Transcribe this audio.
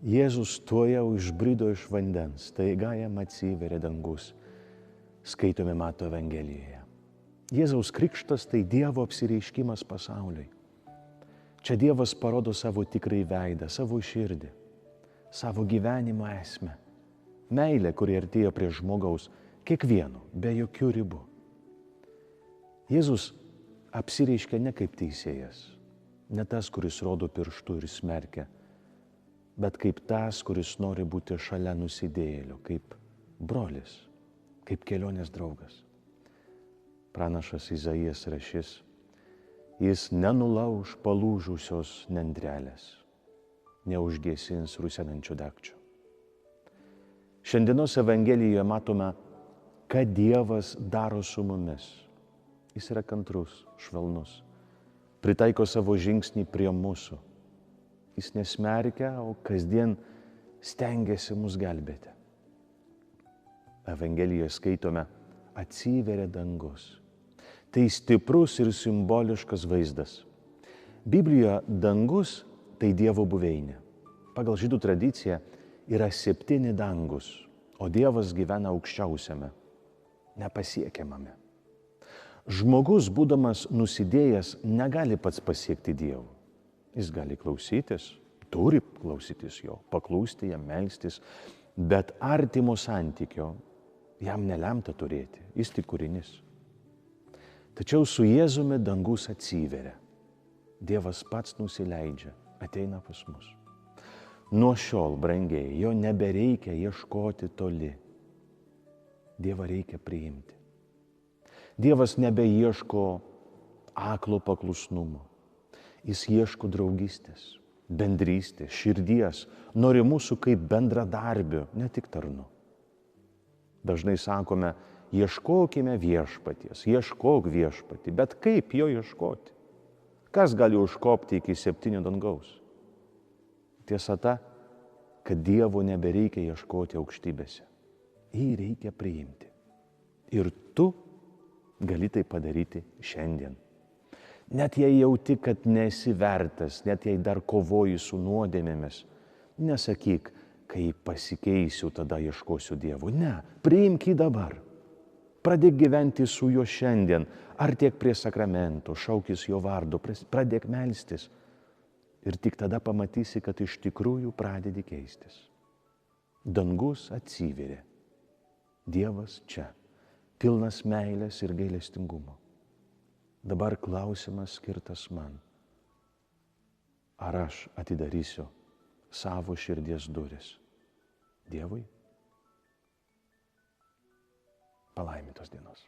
Jėzus tuojau išbrido iš vandens, staiga jam atsiveria dangus. Skaitome Mato Evangelijoje. Jėzaus krikštas tai Dievo apsireiškimas pasauliui. Čia Dievas parodo savo tikrąjį veidą, savo širdį, savo gyvenimo esmę. Meilė, kuri artėja prie žmogaus, kiekvieno, be jokių ribų. Jėzus apsireiškia ne kaip teisėjas, ne tas, kuris rodo pirštų ir smerkia, bet kaip tas, kuris nori būti šalia nusidėjėlio, kaip brolis, kaip kelionės draugas. Pranašas Izaijas rašys, jis nenulauž palūžusios nendrelės, neužgesins rusenančių dagčių. Šiandienos Evangelijoje matome, ką Dievas daro su mumis. Jis yra kantrus, švelnus, pritaiko savo žingsnį prie mūsų. Jis nesmerkia, o kasdien stengiasi mus gelbėti. Evangelijoje skaitome, atsiveria dangus. Tai stiprus ir simboliškas vaizdas. Biblijoje dangus tai Dievo buveinė. Pagal žydų tradiciją yra 7 dangus, o Dievas gyvena aukščiausiame, nepasiekiamame. Žmogus, būdamas nusidėjęs, negali pats pasiekti Dievo. Jis gali klausytis, turi klausytis jo, paklūsti jam, melstis, bet artimo santykio jam nelemta turėti, jis tik kūrinys. Tačiau su Jėzumi dangus atsiveria. Dievas pats nusileidžia, ateina pas mus. Nuo šiol, brangiai, jo nebereikia ieškoti toli. Dievą reikia priimti. Dievas nebeieško aklo paklusnumo. Jis ieško draugystės, bendrystės, širdies, nori mūsų kaip bendradarbių, ne tik tarnų. Dažnai sakome, ieškokime viešpaties, ieškok viešpatį, bet kaip jo ieškoti? Kas gali užkopti iki 7 dangaus? Tiesa ta, kad Dievo nebereikia ieškoti aukštybėse. Jį reikia priimti. Ir tu gali tai padaryti šiandien. Net jei jauti, kad nesi vertas, net jei dar kovoji su nuodėmėmis, nesakyk, kai pasikeisiu, tada ieškosiu Dievo. Ne, priimk jį dabar. Pradėk gyventi su juo šiandien, artėk prie sakramento, šaukis jo vardu, pradėk melstis. Ir tik tada pamatysi, kad iš tikrųjų pradedi keistis. Dangus atsiveria. Dievas čia, pilnas meilės ir gailestingumo. Dabar klausimas skirtas man. Ar aš atidarysiu savo širdies duris Dievui? Palaimintos dienos.